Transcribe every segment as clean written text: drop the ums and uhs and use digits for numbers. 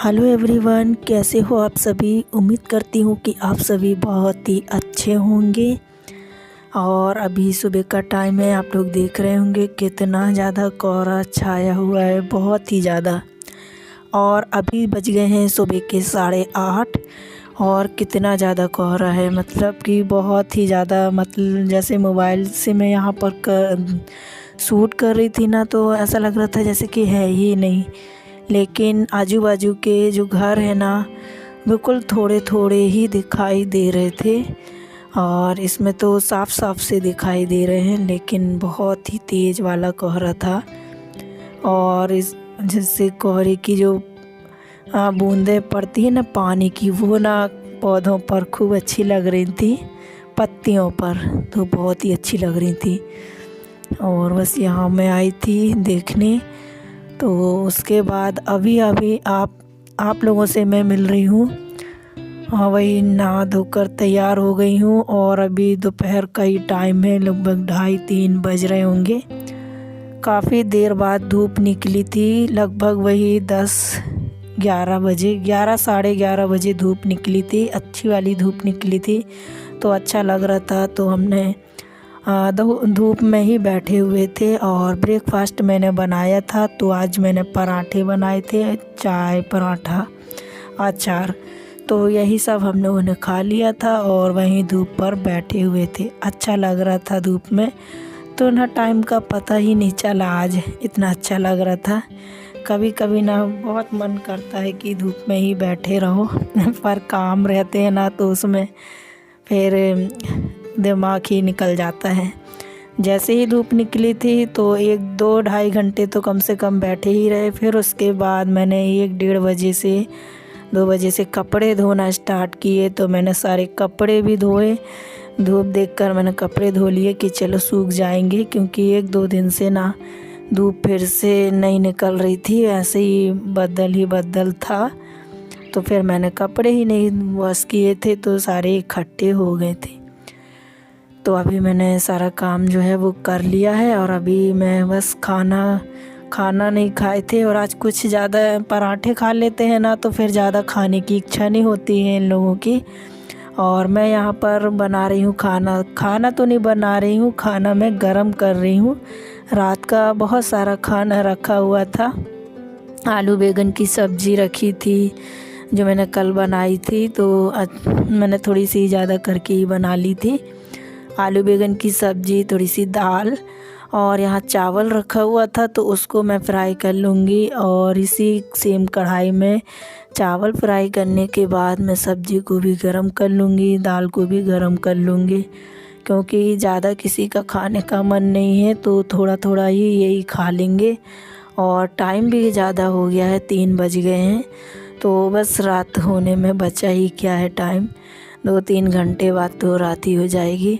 Hello everyone, कैसे हो आप सभी। उम्मीद करती हूँ कि आप सभी बहुत ही अच्छे होंगे। और अभी सुबह का टाइम है, आप लोग देख रहे होंगे कितना ज़्यादा कोहरा छाया हुआ है, बहुत ही ज़्यादा। और अभी बज गए हैं सुबह के 8:30 और कितना ज़्यादा कोहरा है, मतलब कि बहुत ही ज़्यादा। मतलब जैसे मोबाइल से मैं यहाँ पर शूट कर रही थी ना, तो ऐसा लग रहा था जैसे कि है ही नहीं। लेकिन आजू बाजू के जो घर है ना, बिल्कुल थोड़े थोड़े ही दिखाई दे रहे थे। और इसमें तो साफ साफ से दिखाई दे रहे हैं, लेकिन बहुत ही तेज़ वाला कोहरा था। और इस जिससे कोहरे की जो बूंदें पड़ती है ना पानी की, वो ना पौधों पर खूब अच्छी लग रही थी, पत्तियों पर तो बहुत ही अच्छी लग रही थी। और बस यहाँ मैं आई थी देखने। तो उसके बाद अभी अभी आप लोगों से मैं मिल रही हूँ। हाँ, वही नहा धोकर तैयार हो गई हूँ और अभी दोपहर का ही टाइम है, लगभग 2:30-3 बज रहे होंगे। काफ़ी देर बाद धूप निकली थी, लगभग वही 10-11 बजे, 11 साढ़े 11 बजे धूप निकली थी, अच्छी वाली धूप निकली थी। तो अच्छा लग रहा था, तो हमने धूप में ही बैठे हुए थे। और ब्रेकफास्ट मैंने बनाया था, तो आज मैंने पराठे बनाए थे, चाय, पराठा, अचार। तो यही सब हम लोगों ने खा लिया था और वहीं धूप पर बैठे हुए थे। अच्छा लग रहा था धूप में, तो ना टाइम का पता ही नहीं चला, आज इतना अच्छा लग रहा था। कभी कभी ना बहुत मन करता है कि धूप में ही बैठे रहो पर काम रहते हैं ना, तो उसमें फिर दिमाग ही निकल जाता है। जैसे ही धूप निकली थी तो 1-2-2.5 घंटे तो कम से कम बैठे ही रहे। फिर उसके बाद मैंने 1-1:30 से 2 बजे से कपड़े धोना स्टार्ट किए, तो मैंने सारे कपड़े भी धोए। धूप देखकर मैंने कपड़े धो लिए कि चलो सूख जाएंगे, क्योंकि 1-2 दिन से ना धूप फिर से नहीं निकल रही थी, ऐसे ही बदल था। तो फिर मैंने कपड़े ही नहीं वॉश किए थे, तो सारे इकट्ठे हो गए थे। तो अभी मैंने सारा काम जो है वो कर लिया है और अभी मैं बस खाना नहीं खाए थे। और आज कुछ ज़्यादा पराठे खा लेते हैं ना, तो फिर ज़्यादा खाने की इच्छा नहीं होती है इन लोगों की। और मैं यहाँ पर बना रही हूँ खाना तो नहीं बना रही हूँ, खाना मैं गरम कर रही हूँ। रात का बहुत सारा खाना रखा हुआ था। आलू बैंगन की सब्ज़ी रखी थी जो मैंने कल बनाई थी, तो मैंने थोड़ी सी ज़्यादा करके ही बना ली थी। आलू बैंगन की सब्ज़ी, थोड़ी सी दाल, और यहाँ चावल रखा हुआ था, तो उसको मैं फ्राई कर लूँगी। और इसी सेम कढ़ाई में चावल फ्राई करने के बाद मैं सब्ज़ी को भी गरम कर लूँगी, दाल को भी गरम कर लूँगी। क्योंकि ज़्यादा किसी का खाने का मन नहीं है, तो थोड़ा थोड़ा ही यही खा लेंगे। और टाइम भी ज़्यादा हो गया है, 3 बज गए हैं, तो बस रात होने में बचा ही क्या है टाइम, 2-3 घंटे बाद तो रात ही हो जाएगी।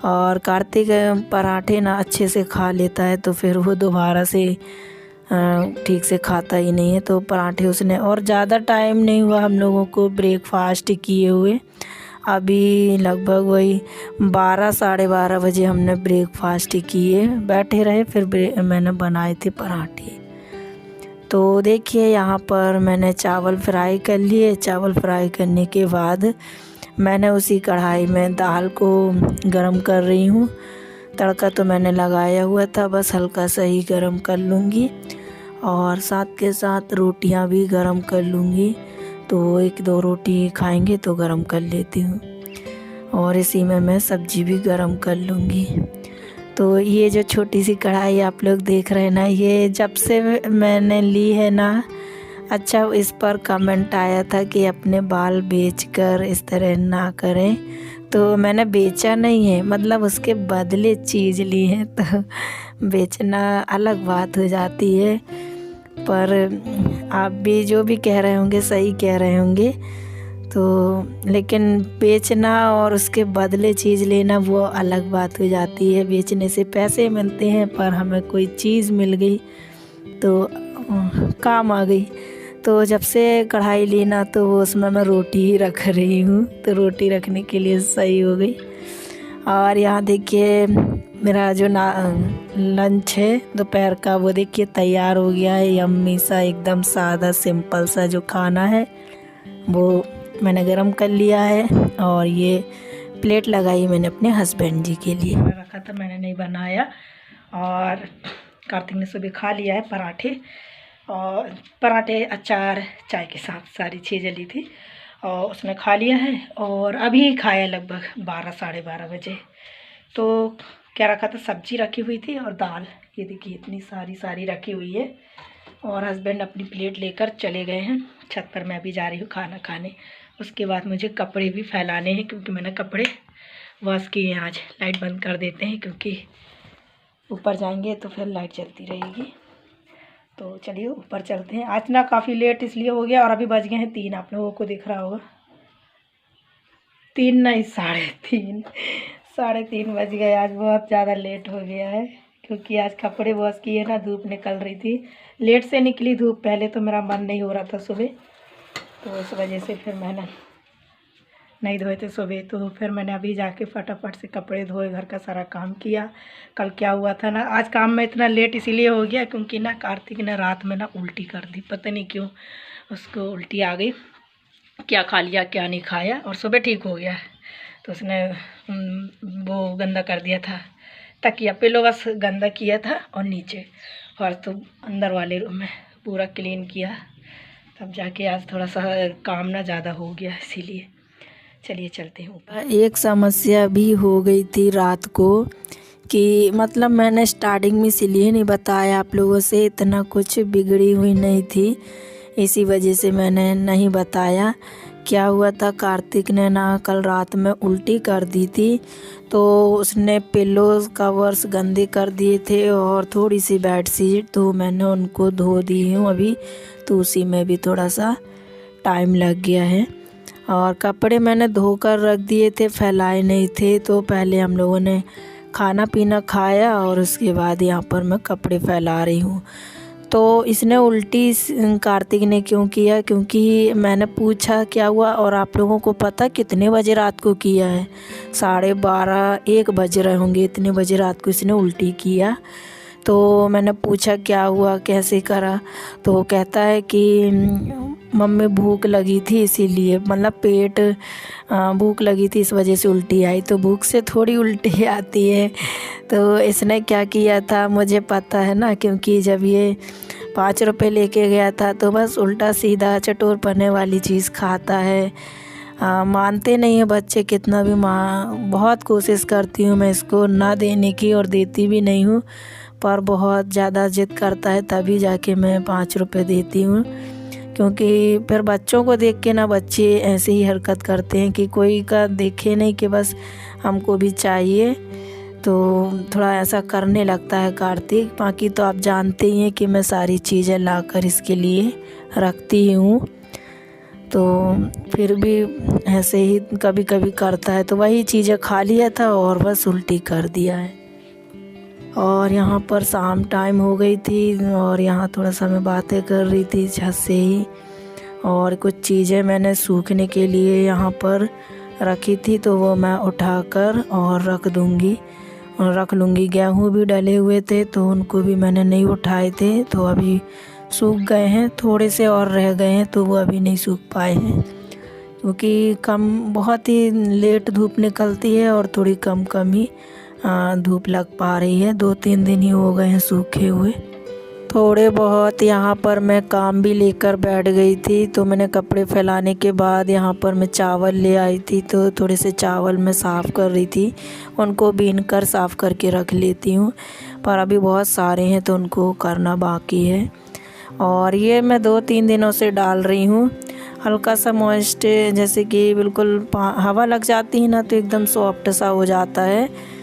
और कार्तिक पराठे ना अच्छे से खा लेता है, तो फिर वो दोबारा से ठीक से खाता ही नहीं है। तो पराठे उसने, और ज़्यादा टाइम नहीं हुआ हम लोगों को ब्रेकफास्ट किए हुए। अभी लगभग वही 12-12:30 बजे हमने ब्रेकफास्ट किए, बैठे रहे, फिर मैंने बनाए थे पराठे। तो देखिए यहाँ पर मैंने चावल फ्राई कर लिए। चावल फ्राई करने के बाद मैंने उसी कढ़ाई में दाल को गरम कर रही हूँ। तड़का तो मैंने लगाया हुआ था, बस हल्का सा ही गरम कर लूँगी। और साथ के साथ रोटियाँ भी गरम कर लूँगी, तो 1-2 रोटी खाएंगे तो गरम कर लेती हूँ। और इसी में मैं सब्ज़ी भी गरम कर लूँगी। तो ये जो छोटी सी कढ़ाई आप लोग देख रहे हैं ना, ये जब से मैंने ली है ना, अच्छा इस पर कमेंट आया था कि अपने बाल बेचकर इस तरह ना करें। तो मैंने बेचा नहीं है, मतलब उसके बदले चीज़ ली है, तो बेचना अलग बात हो जाती है। पर आप भी जो भी कह रहे होंगे सही कह रहे होंगे। तो लेकिन बेचना और उसके बदले चीज़ लेना वो अलग बात हो जाती है। बेचने से पैसे मिलते हैं, पर हमें कोई चीज़ मिल गई तो काम आ गई। तो जब से कढ़ाई ली ना, तो वो उसमें मैं रोटी ही रख रही हूँ, तो रोटी रखने के लिए सही हो गई। और यहाँ देखिए मेरा जो लंच है दोपहर का वो देखिए तैयार हो गया है। यम्मी सा एकदम सादा सिंपल सा जो खाना है वो मैंने गरम कर लिया है। और ये प्लेट लगाई मैंने अपने हस्बैंड जी के लिए, रखा था मैंने नहीं बनाया। और कार्तिक ने सुबह खा लिया है पराठे अचार चाय के साथ सारी चीज़ें ली थी और उसने खा लिया है। और अभी खाया लगभग 12 साढ़े 12 बजे। तो क्या रखा था, सब्जी रखी हुई थी और दाल, ये देखिए इतनी सारी रखी हुई है। और हस्बैंड अपनी प्लेट लेकर चले गए हैं छत पर, मैं भी जा रही हूँ खाना खाने। उसके बाद मुझे कपड़े भी फैलाने हैं क्योंकि मैंने कपड़े वॉश किए हैं। आज लाइट बंद कर देते हैं क्योंकि ऊपर जाएंगे तो फिर लाइट चलती रहेगी। तो चलिए ऊपर चलते हैं। आज ना काफ़ी लेट इसलिए हो गया और अभी बज गए हैं 3, आप लोगों को दिख रहा होगा 3 नहीं 3:30 बज गए। आज बहुत ज़्यादा लेट हो गया है क्योंकि आज कपड़े वॉश किए ना, धूप निकल रही थी, लेट से निकली धूप। पहले तो मेरा मन नहीं हो रहा था सुबह, तो इस वजह से फिर मैंने नहीं धोए थे सुबह। तो फिर मैंने अभी जाके फटाफट से कपड़े धोए, घर का सारा काम किया। कल क्या हुआ था ना, आज काम में इतना लेट इसीलिए हो गया क्योंकि ना कार्तिक ने रात में ना उल्टी कर दी, पता नहीं क्यों उसको उल्टी आ गई, क्या खा लिया क्या नहीं खाया, और सुबह ठीक हो गया। तो उसने वो गंदा कर दिया था, तकिया पिलो बस गंदा किया था और नीचे फर्श तो अंदर वाले रूम में पूरा क्लीन किया, तब जाके आज थोड़ा सा काम ना ज़्यादा हो गया, इसीलिए चलिए चलते हैं। एक समस्या भी हो गई थी रात को कि मतलब मैंने स्टार्टिंग में इसलिए नहीं बताया आप लोगों से, इतना कुछ बिगड़ी हुई नहीं थी, इसी वजह से मैंने नहीं बताया। क्या हुआ था, कार्तिक ने ना कल रात में उल्टी कर दी थी, तो उसने पिलोज कवर्स गंदे कर दिए थे और थोड़ी सी बेडशीट, तो मैंने उनको धो दी हूँ अभी, तो उसी में भी थोड़ा सा टाइम लग गया है। और कपड़े मैंने धोकर रख दिए थे, फैलाए नहीं थे। तो पहले हम लोगों ने खाना पीना खाया और उसके बाद यहाँ पर मैं कपड़े फैला रही हूँ। तो इसने उल्टी कार्तिक ने क्यों किया, क्योंकि मैंने पूछा क्या हुआ, और आप लोगों को पता कितने बजे रात को किया है, 12:30-1 बज रहे होंगे, इतने बजे रात को इसने उल्टी किया। तो मैंने पूछा क्या हुआ कैसे करा, तो कहता है कि मम्मी भूख लगी थी इसीलिए, मतलब पेट भूख लगी थी इस वजह से उल्टी आई। तो भूख से थोड़ी उल्टी आती है। तो इसने क्या किया था मुझे पता है ना, क्योंकि जब ये 5 रुपए लेके गया था तो बस उल्टा सीधा चटोर पने वाली चीज़ खाता है। मानते नहीं है बच्चे, कितना भी बहुत कोशिश करती हूँ मैं इसको ना देने की और देती भी नहीं हूँ, पर बहुत ज़्यादा जिद करता है तभी जाके मैं 5 रुपए देती हूँ। क्योंकि फिर बच्चों को देख के ना बच्चे ऐसे ही हरकत करते हैं कि कोई का देखे नहीं कि बस हमको भी चाहिए, तो थोड़ा ऐसा करने लगता है कार्तिक। बाकी तो आप जानते ही हैं कि मैं सारी चीज़ें लाकर इसके लिए रखती हूँ, तो फिर भी ऐसे ही कभी कभी करता है। तो वही चीज़ें खा लिया था और बस उल्टी कर दिया है। और यहाँ पर शाम टाइम हो गई थी और यहाँ थोड़ा सा मैं बातें कर रही थी छत से ही, और कुछ चीज़ें मैंने सूखने के लिए यहाँ पर रखी थी, तो वो मैं उठाकर और रख लूँगी। गेहूँ भी डले हुए थे तो उनको भी मैंने नहीं उठाए थे, तो अभी सूख गए हैं, थोड़े से और रह गए हैं तो वो अभी नहीं सूख पाए हैं, क्योंकि बहुत ही लेट धूप निकलती है और थोड़ी कम ही धूप लग पा रही है। 2-3 दिन ही हो गए हैं सूखे हुए। थोड़े बहुत यहाँ पर मैं काम भी लेकर बैठ गई थी, तो मैंने कपड़े फैलाने के बाद यहाँ पर मैं चावल ले आई थी, तो थोड़े से चावल मैं साफ़ कर रही थी, उनको बीन कर साफ़ करके रख लेती हूँ, पर अभी बहुत सारे हैं तो उनको करना बाकी है। और ये मैं 2-3 दिनों से डाल रही हूँ, हल्का सा मॉइस्ट, जैसे कि बिल्कुल हवा लग जाती है ना तो एकदम सॉफ्ट सा हो जाता है।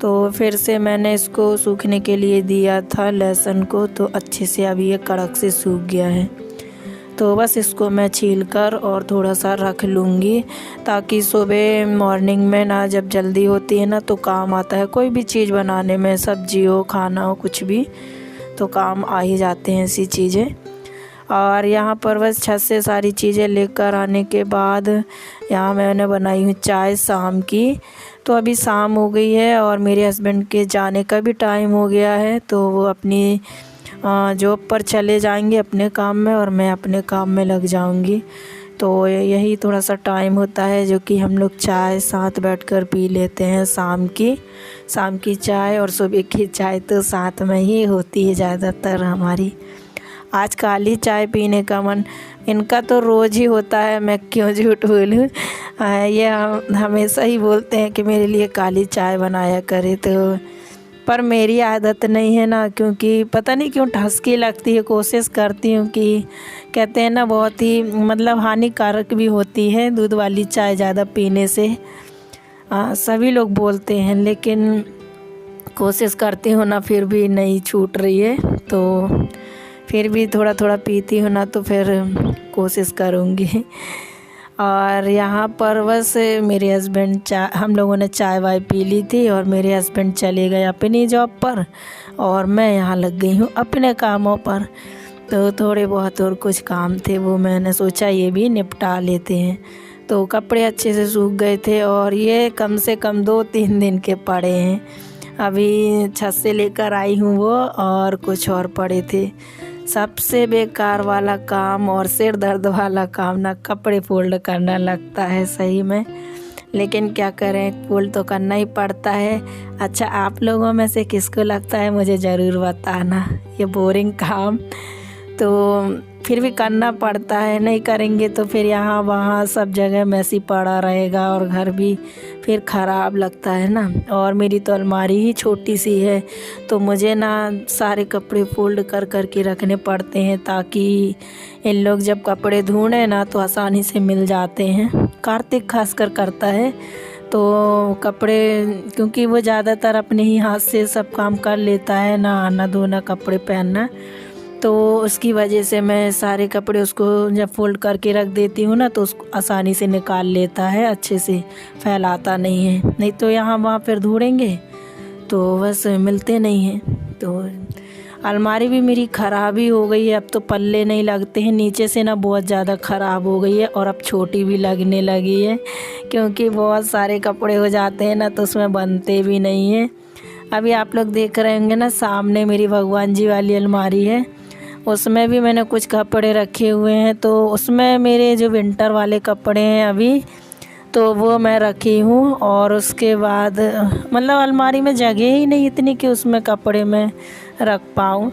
तो फिर से मैंने इसको सूखने के लिए दिया था लहसुन को, तो अच्छे से अभी ये कड़क से सूख गया है। तो बस इसको मैं छील कर और थोड़ा सा रख लूँगी, ताकि सुबह मॉर्निंग में ना जब जल्दी होती है ना तो काम आता है, कोई भी चीज़ बनाने में, सब्जी हो खाना हो कुछ भी, तो काम आ ही जाते हैं ऐसी चीज़ें। और यहाँ पर बस छत से सारी चीज़ें लेकर आने के बाद यहाँ मैंने बनाई हूँ चाय शाम की। तो अभी शाम हो गई है और मेरे हस्बैंड के जाने का भी टाइम हो गया है, तो वो अपनी जॉब पर चले जाएंगे अपने काम में और मैं अपने काम में लग जाऊंगी। तो यही थोड़ा सा टाइम होता है जो कि हम लोग चाय साथ बैठकर पी लेते हैं। शाम की चाय और सुबह की चाय तो साथ में ही होती है ज़्यादातर हमारी। आज काली चाय पीने का मन इनका तो रोज़ ही होता है, मैं क्यों झूठ बोलूँ। ये हमेशा ही बोलते हैं कि मेरे लिए काली चाय बनाया करे, तो पर मेरी आदत नहीं है ना, क्योंकि पता नहीं क्यों ठसकी लगती है। कोशिश करती हूँ कि कहते हैं ना बहुत ही मतलब हानिकारक भी होती है दूध वाली चाय ज़्यादा पीने से, सभी लोग बोलते हैं, लेकिन कोशिश करती हूँ ना, फिर भी नहीं छूट रही है। तो फिर भी थोड़ा थोड़ा पीती हूँ ना, तो फिर कोशिश करूँगी। और यहाँ पर बस मेरे हस्बैंड हम लोगों ने चाय वाय पी ली थी और मेरे हस्बैंड चले गए अपनी जॉब पर और मैं यहाँ लग गई हूँ अपने कामों पर। तो थोड़े बहुत और कुछ काम थे, वो मैंने सोचा ये भी निपटा लेते हैं। तो कपड़े अच्छे से सूख गए थे और ये कम से कम 2-3 दिन के पड़े हैं। अभी छत से लेकर आई हूँ वो, और कुछ और पड़े थे। सबसे बेकार वाला काम और सिर दर्द वाला काम ना कपड़े फोल्ड करना लगता है सही में, लेकिन क्या करें, फोल्ड तो करना ही पड़ता है। अच्छा, आप लोगों में से किसको लगता है मुझे ज़रूर बताना ये बोरिंग काम, तो फिर भी करना पड़ता है। नहीं करेंगे तो फिर यहाँ वहाँ सब जगह मैसी पड़ा रहेगा और घर भी फिर ख़राब लगता है ना। और मेरी तो अलमारी ही छोटी सी है, तो मुझे ना सारे कपड़े फोल्ड कर कर के रखने पड़ते हैं, ताकि इन लोग जब कपड़े ढूंढे ना तो आसानी से मिल जाते हैं। कार्तिक खासकर करता है तो कपड़े, क्योंकि वो ज़्यादातर अपने ही हाथ से सब काम कर लेता है, ना आना धोना कपड़े पहनना, तो उसकी वजह से मैं सारे कपड़े उसको जब फोल्ड करके रख देती हूँ ना, तो उसको आसानी से निकाल लेता है, अच्छे से फैलाता नहीं है। नहीं तो यहाँ वहाँ फिर ढूंढेंगे तो बस मिलते नहीं हैं। तो अलमारी भी मेरी ख़राब ही हो गई है, अब तो पल्ले नहीं लगते हैं, नीचे से ना बहुत ज़्यादा ख़राब हो गई है और अब छोटी भी लगने लगी है, क्योंकि बहुत सारे कपड़े हो जाते हैं ना तो उसमें बनते भी नहीं हैं। अभी आप लोग देख रहे होंगे ना, सामने मेरी भगवान जी वाली अलमारी है, उसमें भी मैंने कुछ कपड़े रखे हुए हैं। तो उसमें मेरे जो विंटर वाले कपड़े हैं अभी, तो वो मैं रखी हूँ। और उसके बाद मतलब अलमारी में जगह ही नहीं इतनी कि उसमें कपड़े मैं रख पाऊँ,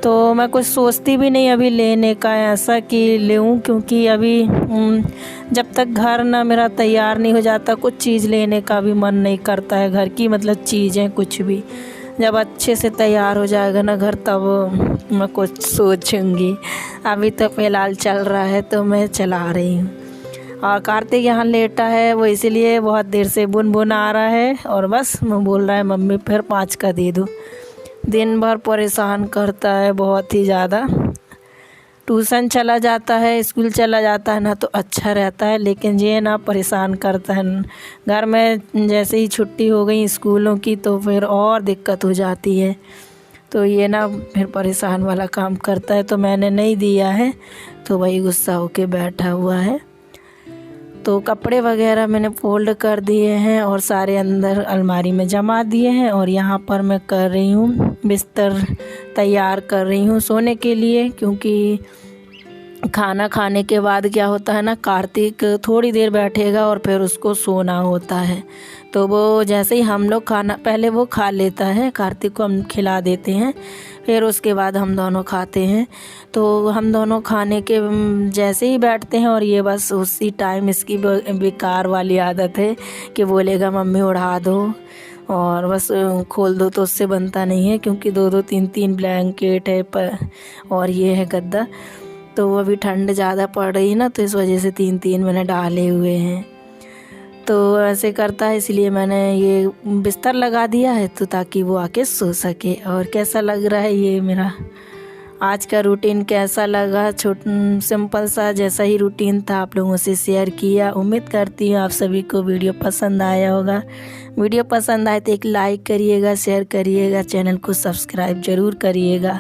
तो मैं कुछ सोचती भी नहीं अभी लेने का ऐसा कि लूँ, क्योंकि अभी जब तक घर ना मेरा तैयार नहीं हो जाता कुछ चीज़ लेने का भी मन नहीं करता है। घर की मतलब चीज़ें कुछ भी जब अच्छे से तैयार हो जाएगा ना घर, तब मैं कुछ सोचूंगी। अभी तो फ़िलहाल चल रहा है तो मैं चला रही हूँ। और कार्तिक यहाँ लेटा है, वो इसीलिए बहुत देर से बुन आ रहा है और बस मैं बोल रहा है मम्मी फिर 5 का दे दो। दिन भर परेशान करता है बहुत ही ज़्यादा। ट्यूशन चला जाता है, स्कूल चला जाता है ना तो अच्छा रहता है, लेकिन ये ना परेशान करता है। घर में जैसे ही छुट्टी हो गई स्कूलों की तो फिर और दिक्कत हो जाती है, तो ये ना फिर परेशान वाला काम करता है। तो मैंने नहीं दिया है, तो वही गुस्सा होके बैठा हुआ है। तो कपड़े वगैरह मैंने फोल्ड कर दिए हैं और सारे अंदर अलमारी में जमा दिए हैं। और यहाँ पर मैं कर रही हूँ बिस्तर तैयार कर रही हूँ सोने के लिए, क्योंकि खाना खाने के बाद क्या होता है ना, कार्तिक थोड़ी देर बैठेगा और फिर उसको सोना होता है। तो वो जैसे ही हम लोग खाना, पहले वो खा लेता है, कार्तिक को हम खिला देते हैं, फिर उसके बाद हम दोनों खाते हैं। तो हम दोनों खाने के जैसे ही बैठते हैं और ये बस उसी टाइम इसकी बेकार वाली आदत है कि बोलेगा मम्मी उड़ा दो, और बस खोल दो, तो उससे बनता नहीं है, क्योंकि 2-2 3-3 ब्लैंकेट है पर और ये है गद्दा। तो अभी ठंड ज़्यादा पड़ रही है ना, तो इस वजह से 3-3 मैंने डाले हुए हैं। तो ऐसे करता है, इसलिए मैंने ये बिस्तर लगा दिया है, तो ताकि वो आके सो सके। और कैसा लग रहा है ये मेरा आज का रूटीन, कैसा लगा, सिंपल सा जैसा ही रूटीन था आप लोगों से शेयर किया। उम्मीद करती हूँ आप सभी को वीडियो पसंद आया होगा। वीडियो पसंद आए तो एक लाइक करिएगा, शेयर करिएगा, चैनल को सब्सक्राइब ज़रूर करिएगा।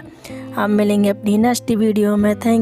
हम मिलेंगे अपनी नेक्स्ट वीडियो में। थैंक